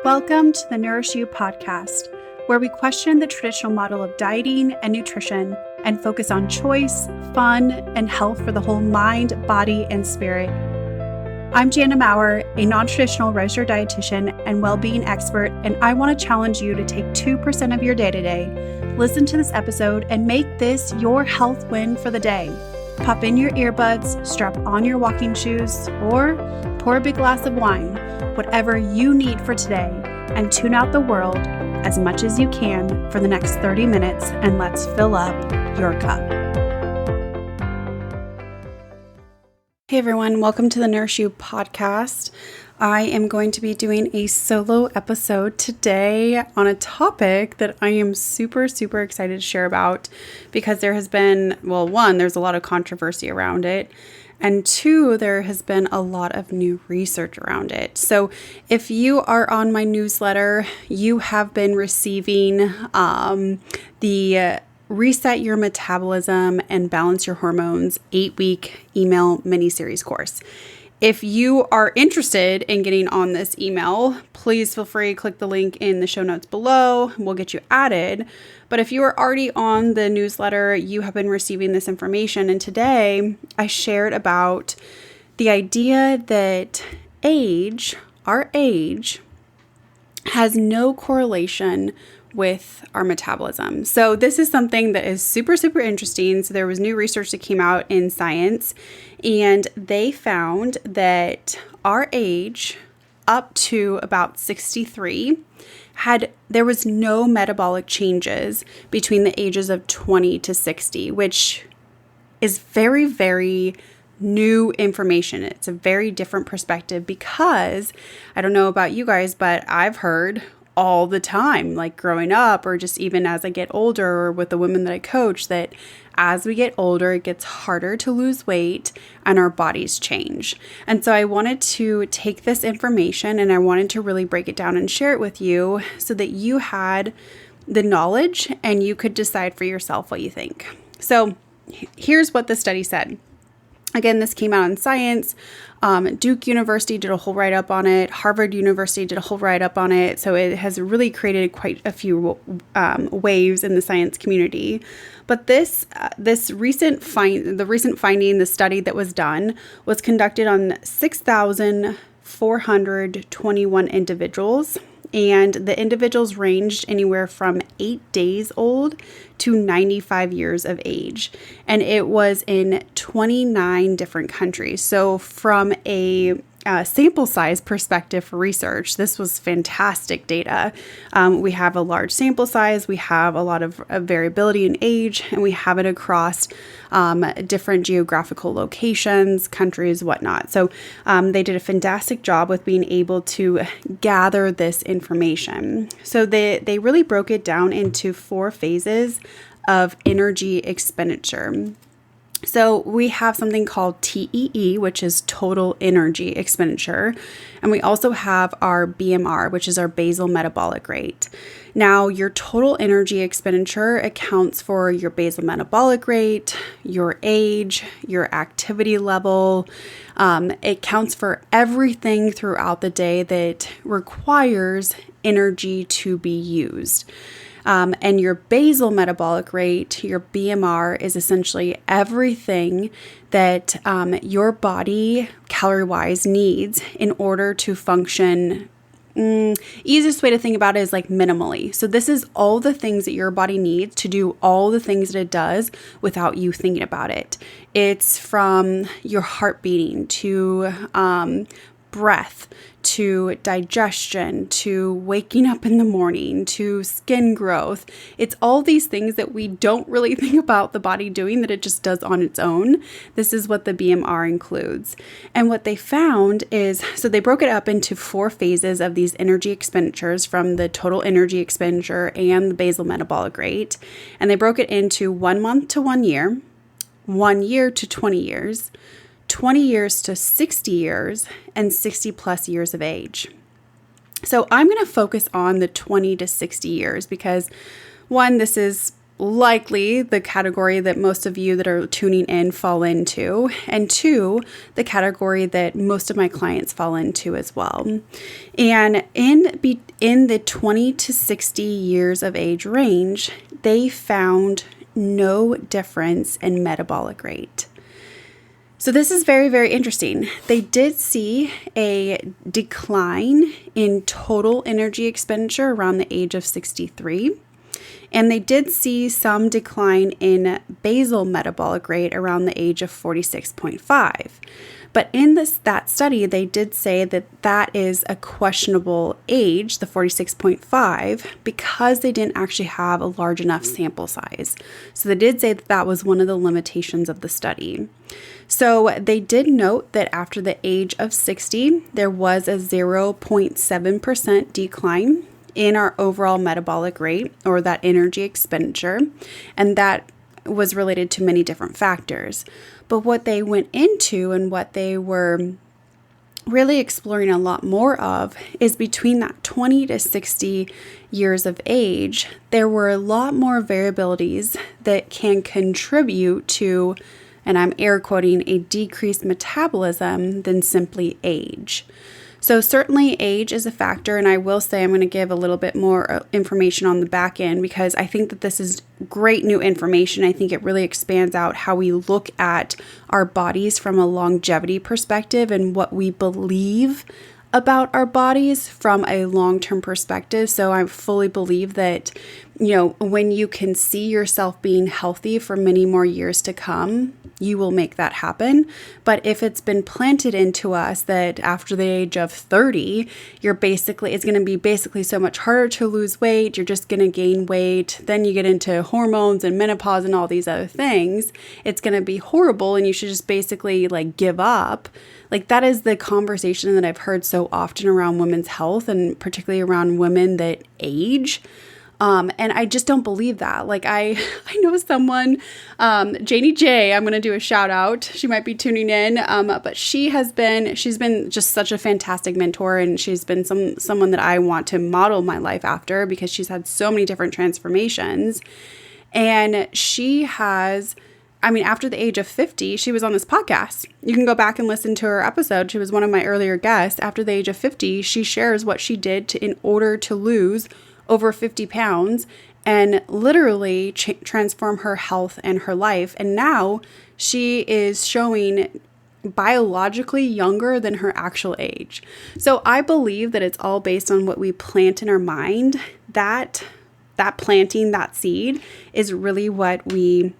Welcome to the Nourish You Podcast, where we question the traditional model of dieting and nutrition and focus on choice, fun, and health for the whole mind, body, and spirit. I'm Jana Maurer, a non-traditional registered dietitian and well-being expert, and I want to challenge you to take 2% of your day today, listen to this episode, and make this your health win for the day. Pop in your earbuds, strap on your walking shoes, or pour a big glass of wine, whatever you need for today, and tune out the world as much as you can for the next 30 minutes, and let's fill up your cup. Hey everyone, welcome to the Nourish You Podcast. I am going to be doing a solo episode today on a topic that I am super excited to share about because there has been, one, there's a lot of controversy around it. And two, there has been a lot of new research around it. So if you are on my newsletter, you have been receiving the Reset Your Metabolism and Balance Your Hormones 8-week email mini-series course. If you are interested in getting on this email, please feel free to click the link in the show notes below. We'll get you added. But if you are already on the newsletter, you have been receiving this information. And today I shared about the idea that our age, has no correlation with our metabolism. So this is something that is super interesting. So there was new research that came out in Science, and they found that our age up to about 63 there was no metabolic changes between the ages of 20 to 60, which is very new information. It's a very different perspective because I don't know about you guys, but I've heard all the time, like growing up or just even as I get older or with the women that I coach, that as we get older, it gets harder to lose weight and our bodies change. And so I wanted to take this information and I wanted to really break it down and share it with you so that you had the knowledge and you could decide for yourself what you think. So here's what the study said. Again, this came out in Science. Duke University did a whole write-up on it. Harvard University did a whole write-up on it. So it has really created quite a few waves in the science community. But the recent finding, the study that was done, was conducted on 6,421 individuals. And the individuals ranged anywhere from 8 days old to 95 years of age. And it was in 29 different countries. So from a sample size perspective for research, this was fantastic data. We have a large sample size, we have a lot of variability in age, and we have it across different geographical locations, countries, whatnot. So they did a fantastic job with being able to gather this information. So they really broke it down into 4 phases of energy expenditure. So we have something called TEE, which is total energy expenditure. And we also have our BMR, which is our basal metabolic rate. Now, your total energy expenditure accounts for your basal metabolic rate, your age, your activity level. It counts for everything throughout the day that requires energy to be used. And your basal metabolic rate, your BMR, is essentially everything that your body, calorie-wise, needs in order to function. Easiest way to think about it is like minimally. So this is all the things that your body needs to do all the things that it does without you thinking about it. It's from your heart beating to breath, to digestion, to waking up in the morning, to skin growth. It's all these things that we don't really think about the body doing, that it just does on its own. This is what the BMR includes. And what they found is, so they broke it up into 4 phases of these energy expenditures from the total energy expenditure and the basal metabolic rate. And they broke it into 1 month to 1 year, 1 year to 20 years, 20 years to 60 years, and 60 plus years of age. So I'm going to focus on the 20 to 60 years because, one, this is likely the category that most of you that are tuning in fall into, and 2, the category that most of my clients fall into as well. And in the 20 to 60 years of age range, they found no difference in metabolic rate. So this is very, very interesting. They did see a decline in total energy expenditure around the age of 63. And they did see some decline in basal metabolic rate around the age of 46.5. But in that study, they did say that is a questionable age, the 46.5, because they didn't actually have a large enough sample size. So they did say that was one of the limitations of the study. So they did note that after the age of 60, there was a 0.7% decline in our overall metabolic rate, or that energy expenditure, and that was related to many different factors. But what they went into and what they were really exploring a lot more of is between that 20 to 60 years of age, there were a lot more variabilities that can contribute to, and I'm air quoting, a decreased metabolism than simply age. So certainly age is a factor, and I will say I'm going to give a little bit more information on the back end because I think that this is great new information. I think it really expands out how we look at our bodies from a longevity perspective and what we believe about our bodies from a long-term perspective. So I fully believe that, when you can see yourself being healthy for many more years to come, you will make that happen. But if it's been planted into us that after the age of 30, it's going to be basically so much harder to lose weight. You're just going to gain weight. Then you get into hormones and menopause and all these other things. It's going to be horrible. And you should just basically give up. That is the conversation that I've heard so often around women's health, and particularly around women that age. And I just don't believe that. I know someone, Janie J, I'm going to do a shout out. She might be tuning in. But she's been just such a fantastic mentor, and she's been someone that I want to model my life after because she's had so many different transformations. And she has, after the age of 50, she was on this podcast. You can go back and listen to her episode. She was one of my earlier guests. After the age of 50, she shares what she did in order to lose over 50 pounds and literally transform her health and her life. And now she is showing biologically younger than her actual age. So I believe that it's all based on what we plant in our mind. That planting, that seed, is really what we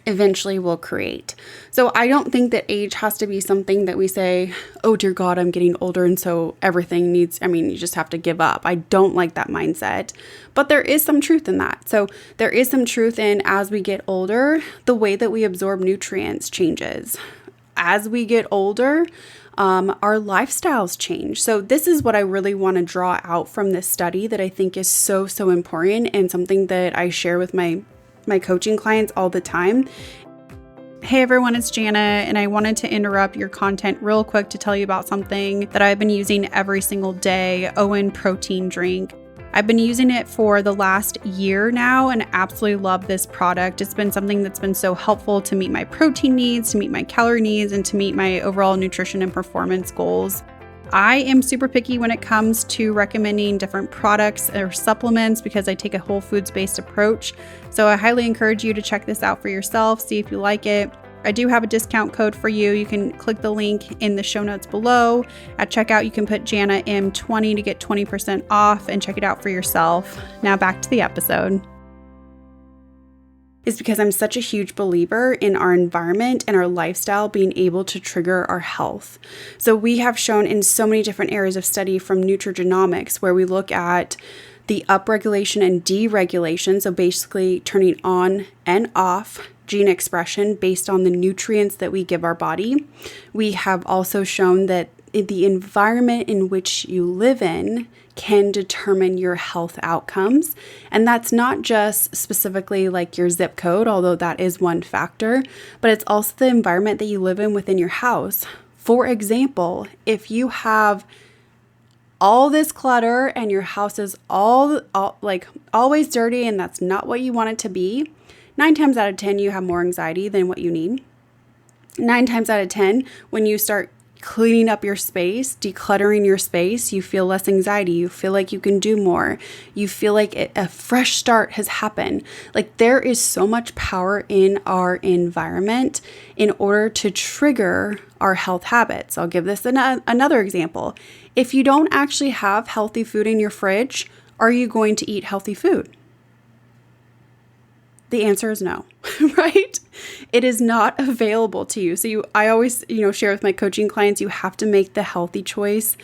eventually will create. So I don't think that age has to be something that we say, oh dear God, I'm getting older and so everything you just have to give up. I don't like that mindset, but there is some truth in that. So there is some truth in, as we get older, the way that we absorb nutrients changes. As we get older, our lifestyles change. So this is what I really want to draw out from this study that I think is so, so important, and something that I share with my coaching clients all the time. Hey everyone, it's Jana, and I wanted to interrupt your content real quick to tell you about something that I've been using every single day, OWYN protein drink. I've been using it for the last year now and absolutely love this product. It's been something that's been so helpful to meet my protein needs, to meet my calorie needs, and to meet my overall nutrition and performance goals. I am super picky when it comes to recommending different products or supplements because I take a whole foods-based approach. So I highly encourage you to check this out for yourself, see if you like it. I do have a discount code for you. You can click the link in the show notes below. At checkout, you can put JanaM20 to get 20% off and check it out for yourself. Now back to the episode. Is because I'm such a huge believer in our environment and our lifestyle being able to trigger our health. So we have shown in so many different areas of study, from nutrigenomics, where we look at the upregulation and deregulation, so basically turning on and off gene expression based on the nutrients that we give our body. We have also shown that the environment in which you live in can determine your health outcomes. And that's not just specifically your zip code, although that is one factor, but it's also the environment that you live in within your house. For example, if you have all this clutter and your house is all like always dirty and that's not what you want it to be, 9 times out of 10, you have more anxiety than what you need. 9 times out of 10, when you start cleaning up your space, decluttering your space, you feel less anxiety. You feel like you can do more. You feel like a fresh start has happened. Like there is so much power in our environment in order to trigger our health habits. I'll give this another example. If you don't actually have healthy food in your fridge, are you going to eat healthy food? The answer is no, right? It is not available to you. So I always, share with my coaching clients, you have to make the healthy choice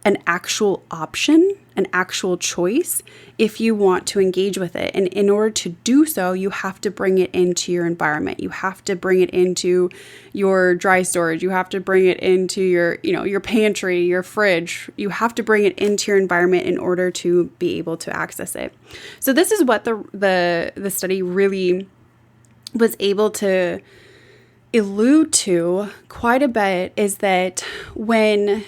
an actual option, an actual choice if you want to engage with it. And in order to do so, you have to bring it into your environment. You have to bring it into your dry storage. You have to bring it into your pantry, your fridge. You have to bring it into your environment in order to be able to access it. So this is what the study really was able to allude to quite a bit, is that when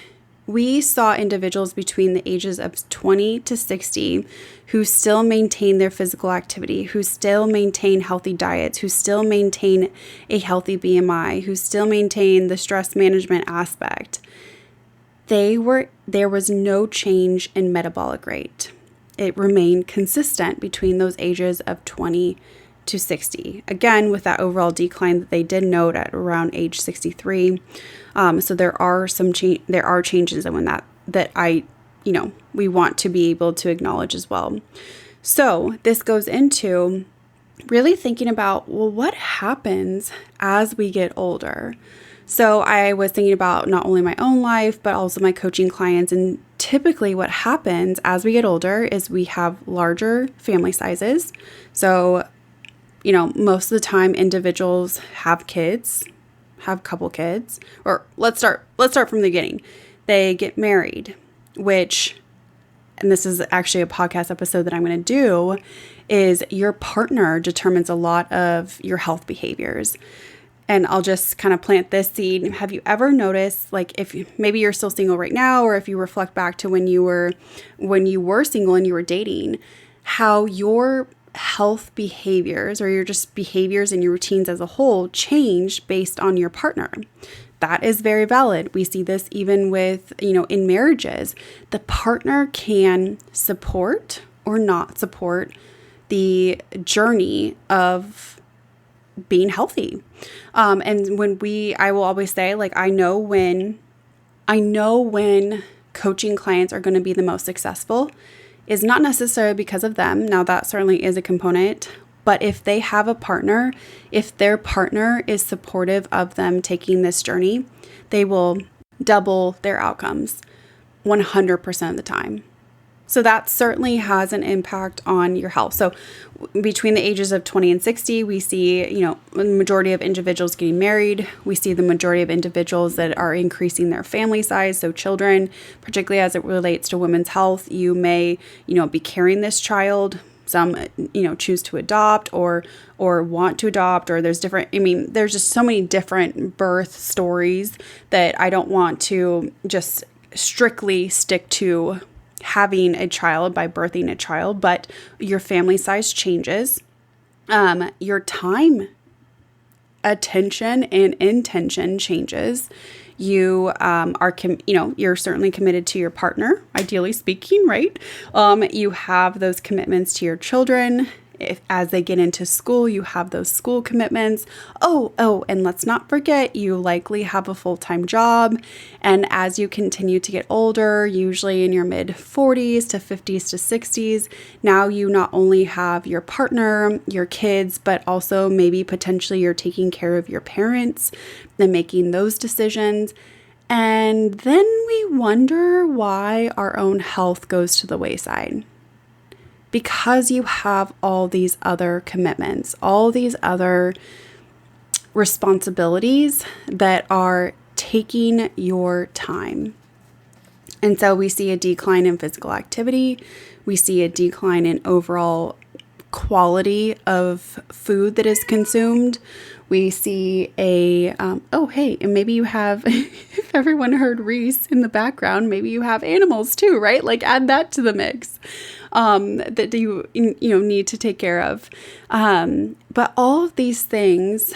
we saw individuals between the ages of 20 to 60 who still maintain their physical activity, who still maintain healthy diets, who still maintain a healthy BMI, who still maintain the stress management aspect. There was no change in metabolic rate. It remained consistent between those ages of 20 to 60. Again, with that overall decline that they did note at around age 63. So there are changes in that we want to be able to acknowledge as well. So this goes into really thinking about, well, what happens as we get older? So I was thinking about not only my own life, but also my coaching clients. And typically what happens as we get older is we have larger family sizes. So most of the time individuals have kids, have couple kids, or let's start from the beginning. They get married, and this is actually a podcast episode that I'm going to do, is your partner determines a lot of your health behaviors. And I'll just kind of plant this seed. Have you ever noticed, like maybe you're still single right now, or if you reflect back to when you were single and you were dating, how your health behaviors or your just behaviors and your routines as a whole change based on your partner? That is very valid. We see this even with, in marriages. The partner can support or not support the journey of being healthy. And I will always say, like, I know when coaching clients are going to be the most successful is not necessarily because of them. Now, that certainly is a component, but if they have a partner, if their partner is supportive of them taking this journey, they will double their outcomes 100% of the time. So that certainly has an impact on your health. So between the ages of 20 and 60, we see, the majority of individuals getting married. We see the majority of individuals that are increasing their family size. So children, particularly as it relates to women's health, you may, be carrying this child. Some, choose to adopt or want to adopt, or there's just so many different birth stories that I don't want to just strictly stick to having a child by birthing a child, but your family size changes. Your time, attention, and intention changes. You you're certainly committed to your partner, ideally speaking, right? You have those commitments to your children. As they get into school, you have those school commitments. And let's not forget, you likely have a full-time job. And as you continue to get older, usually in your mid 40s to 50s to 60s, now you not only have your partner, your kids, but also maybe potentially you're taking care of your parents and making those decisions. And then we wonder why our own health goes to the wayside. Because you have all these other commitments, all these other responsibilities that are taking your time. And so we see a decline in physical activity. We see a decline in overall quality of food that is consumed. We see and maybe you have, if everyone heard Reese in the background, maybe you have animals too, right? Like add that to the mix that you need to take care of. But all of these things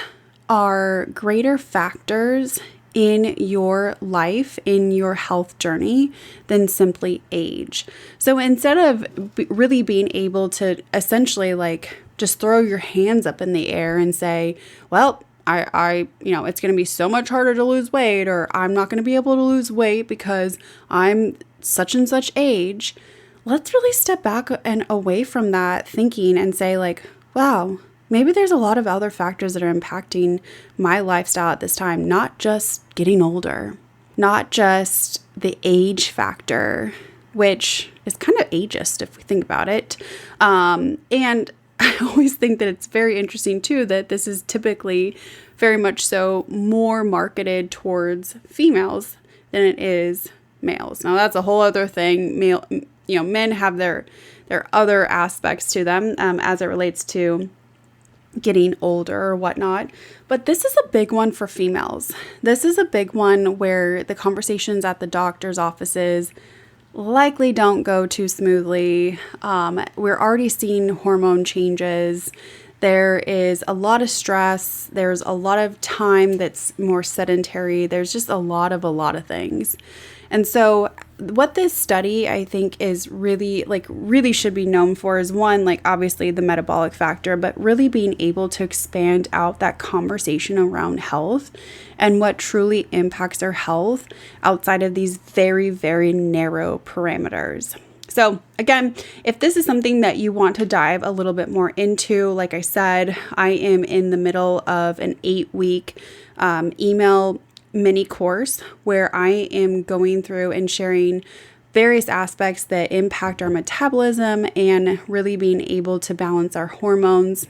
are greater factors in your life, in your health journey, than simply age. So instead of really being able to essentially like just throw your hands up in the air and say, well, it's going to be so much harder to lose weight, or I'm not going to be able to lose weight because I'm such and such age. Let's really step back and away from that thinking and say like, wow, maybe there's a lot of other factors that are impacting my lifestyle at this time, not just getting older, not just the age factor, which is kind of ageist if we think about it. And I always think that it's very interesting too, that this is typically very much so more marketed towards females than it is males. Now that's a whole other thing. Men have their other aspects to them as it relates to getting older or whatnot. But this is a big one for females. This is a big one where the conversations at the doctor's offices likely don't go too smoothly. We're already seeing hormone changes. There is a lot of stress. There's a lot of time that's more sedentary. There's just a lot of things. And so what this study I think is really should be known for is one, like obviously the metabolic factor, but really being able to expand out that conversation around health and what truly impacts our health outside of these very, very narrow parameters. So again, if this is something that you want to dive a little bit more into, like I said, I am in the middle of an 8-week email mini course where I am going through and sharing various aspects that impact our metabolism and really being able to balance our hormones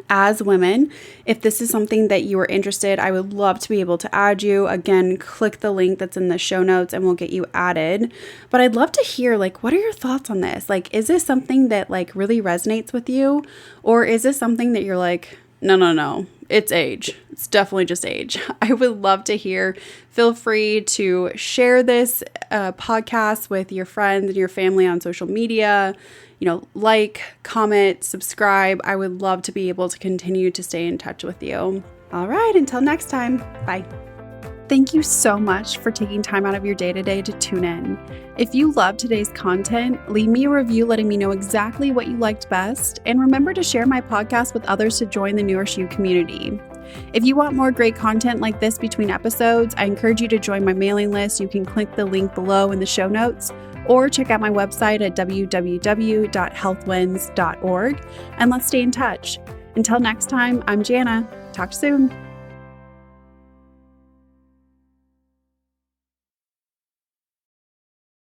as women. If this is something that you are interested, I would love to be able to add you. Again, click the link that's in the show notes and we'll get you added. But I'd love to hear, like, what are your thoughts on this? Like, is this something that like really resonates with you? Or is this something that you're like, no, it's age. It's definitely just age. I would love to hear. Feel free to share this podcast with your friends and your family on social media. Like, comment, subscribe. I would love to be able to continue to stay in touch with you. All right, until next time. Bye. Thank you so much for taking time out of your day today to tune in. If you love today's content, leave me a review letting me know exactly what you liked best, and remember to share my podcast with others to join the Nourish You community. If you want more great content like this between episodes, I encourage you to join my mailing list. You can click the link below in the show notes or check out my website at www.healthwins.org, and let's stay in touch. Until next time, I'm Jana. Talk soon.